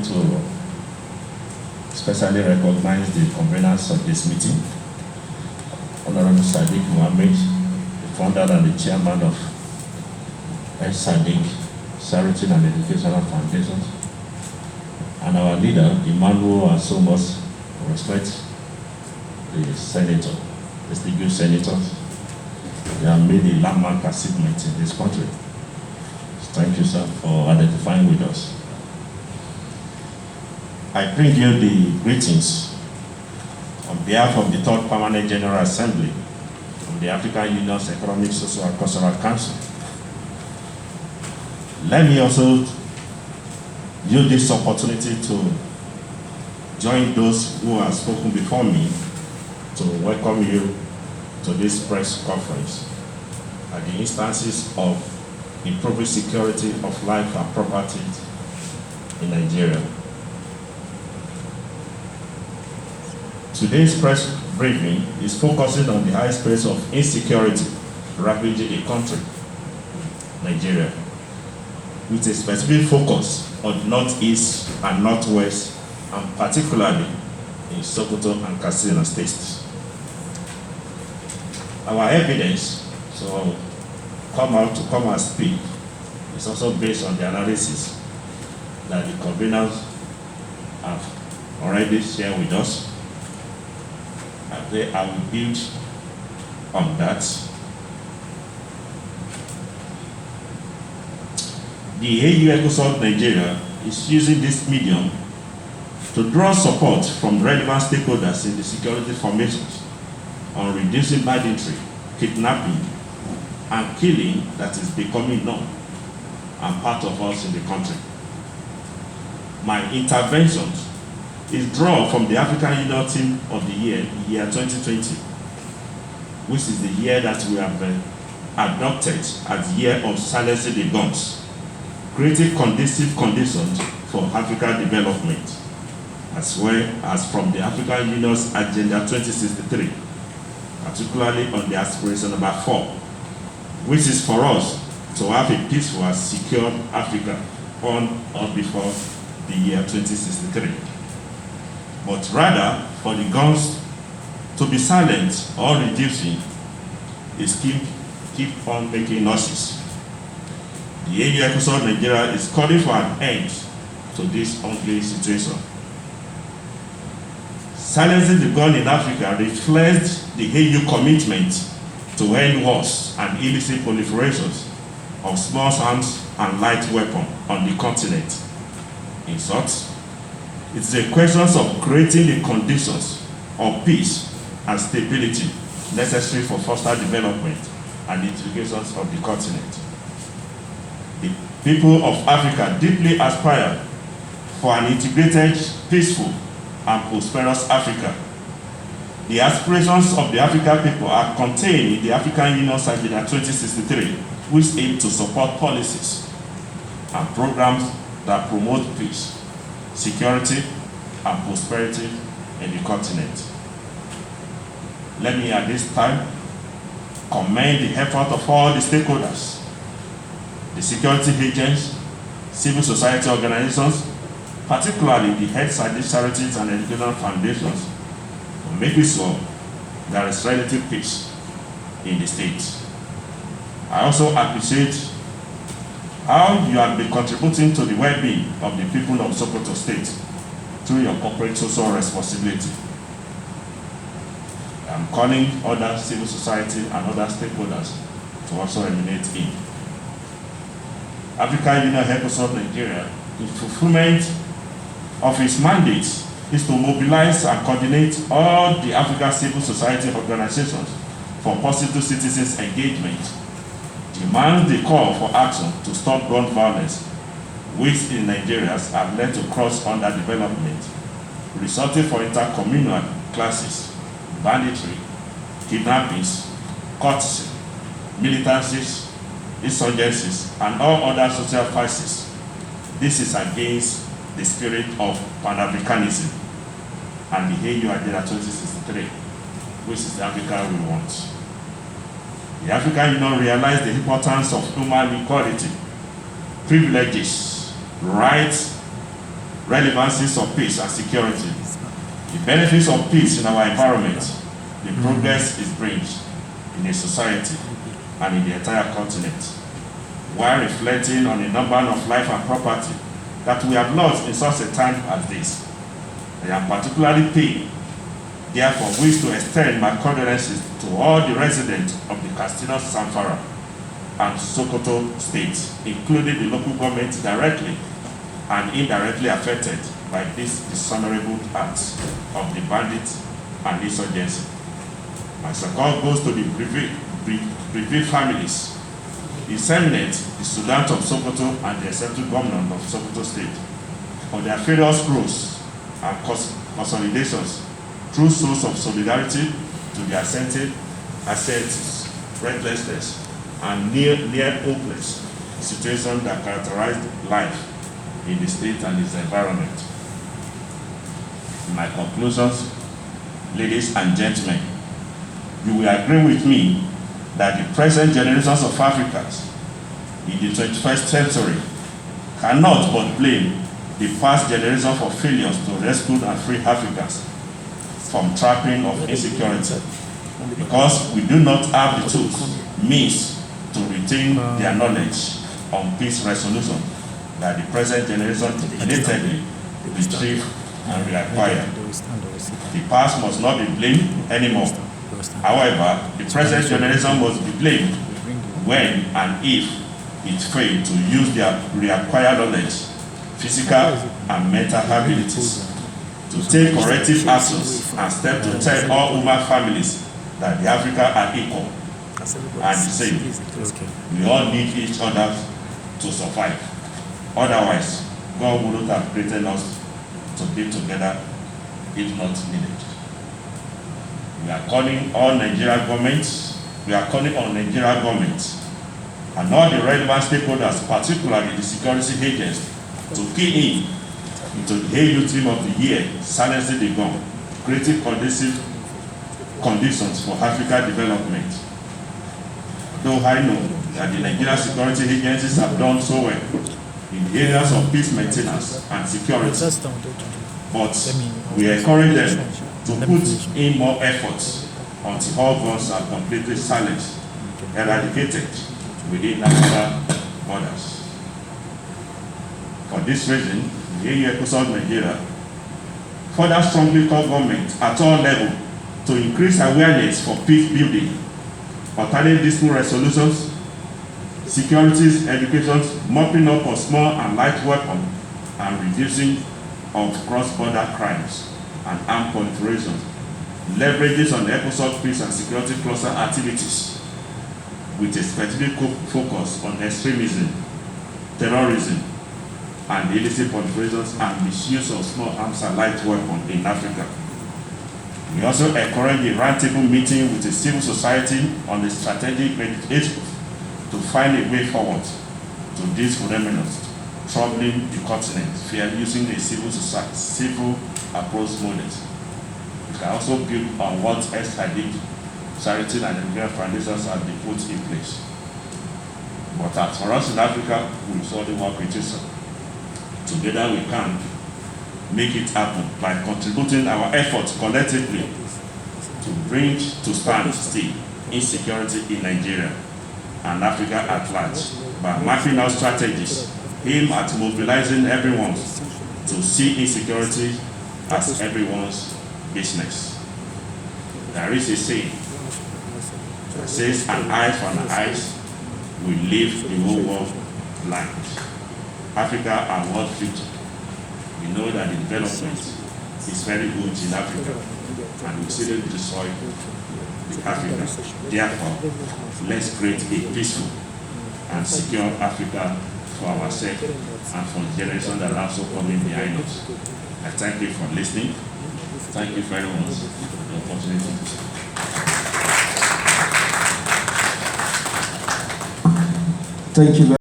like to especially recognize the conveners of this meeting, Honorable Sadiq Mohammed, the founder and the chairman of ALH.SADIQ Charity and Educational Foundations, and our leader, Emmanuel, and so much respect, the senator, distinguished senators. They have made a landmark achievement in this country. Thank you, sir, for identifying with us. I bring you the greetings on behalf of the Third Permanent General Assembly of the African Union's Economic, Social, and Cultural Council. Let me also use this opportunity to join those who have spoken before me to welcome you to this press conference at the instances of improving security of life and property in Nigeria. Today's press briefing is focusing on the high space of insecurity ravaging a country, Nigeria, with a specific focus on Northeast and Northwest, and particularly in Sokoto and Katsina states. Our evidence, so come and speak, is also based on the analysis that the conveners have already shared with us. And they will build on that. The AU Nigeria is using this medium to draw support from relevant stakeholders in the security formations on reducing banditry, kidnapping, and killing that is becoming known and part of us in the country. My interventions is drawn from the African Union theme of the year 2020, which is the year that we have adopted as the year of silencing the guns, creating conducive conditions for African development, as well as from the African Union's Agenda 2063, particularly on the aspiration number 4, which is for us to have a peaceful and secure Africa on or before the year 2063. But rather for the guns to be silent or reducing is keep on making noises. The AU Nigeria is calling for an end to this ugly situation. Silencing the gun in Africa reflects the AU commitment to end wars and illicit proliferations of small arms and light weapons on the continent. In short, it's a question of creating the conditions of peace and stability necessary for foster development and integrations of the continent. The people of Africa deeply aspire for an integrated, peaceful, and prosperous Africa. The aspirations of the African people are contained in the African Union's Agenda 2063, which aim to support policies and programs that promote peace, security, and prosperity in the continent. Let me at this time commend the effort of all the stakeholders, the security agents, civil society organizations, particularly the HAJ.AMINA charities and educational foundations, for making sure there is relative peace in the state. I also appreciate how you have been contributing to the well-being of the people of Sokoto State through your corporate social responsibility. I'm calling other civil society and other stakeholders to also emanate in. African Union and Nigeria, in fulfillment of its mandate, is to mobilize and coordinate all the African civil society organizations for positive citizens engagement, demand the call for action to stop gun violence, which in Nigeria have led to cross underdevelopment, resulting for intercommunal classes, banditry, kidnappings, courtesy, militancies, insurgencies, and all other social crises. This is against the spirit of Pan-Africanism and the AU Agenda 2063, which is the Africa we want. The African Union realized the importance of human equality, privileges, rights, relevancies of peace and security, the benefits of peace in our environment, the progress it brings in a society and in the entire continent, while reflecting on a number of life and property that we have lost in such a time as this. I am particularly pained, therefore wish to extend my condolences to all the residents of the Castillo, Zamfara and Sokoto states, including the local government directly and indirectly affected by this dishonorable acts of the bandits and insurgency. My second goes to the bereaved families, His Eminence, the Sultan of Sokoto and the Executive Governor of Sokoto State, for their various growths and consolidations through source of solidarity to the assented assets, recklessness, and near hopeless situation that characterized life in the state and its environment. In my conclusions, ladies and gentlemen, you will agree with me that the present generations of Africans in the 21st century cannot but blame the past generation for failures to rescue and free Africans from trapping of insecurity, because we do not have the tools, means to retain their knowledge on peace resolution that the present generation belatedly retrieve and reacquire. The past must not be blamed anymore. However, the present generation must be blamed when and if it failed to use their reacquired knowledge, physical and mental abilities, to take corrective actions and steps to tell all human families that the Africa are equal and the same. We all need each other to survive. Otherwise, God wouldn't have created us to be together if not needed. We are calling on Nigerian governments, and all the relevant stakeholders, particularly the security agents, to key in into the AU team of the year, silencing the gun, creating conducive conditions for Africa development. Though I know that the Nigerian security agencies have done so well in the areas of peace maintenance and security, but we encourage them to put in more efforts until all guns are completely silenced, eradicated within national borders. For this reason, the AU-HARUNA Nigeria further strongly call government at all levels to increase awareness for peace building, alternate dispute resolutions, security education, mopping up of small and light weapons, and reducing of cross-border crimes and armed proliferation, leverages on the episode peace and security cluster activities with a specific focus on extremism, terrorism, and the illicit proliferations and misuse of small arms and light weapons in Africa. We also encourage a roundtable meeting with the civil society on the strategic issues to find a way forward to these phenomena troubling the continent via using a civil approach model. We can also build on what HAJ.AMINA charity and Educatio foundations have been put in place. But as for us in Africa, we solely work with each other. Together we can make it happen by contributing our efforts collectively to stand still insecurity in Nigeria and Africa at large, by mapping out strategies aimed at mobilizing everyone to see insecurity as everyone's business. There is a saying that says, an eye for an eye will leave the whole world blind. Africa our world future. We know that the development is very good in Africa and we shouldn't destroy the Africa. Therefore, let's create a peaceful and secure Africa for ourselves and for the generation that are also coming behind us. I thank you for listening. Thank you very much for the opportunity to speak. Thank you.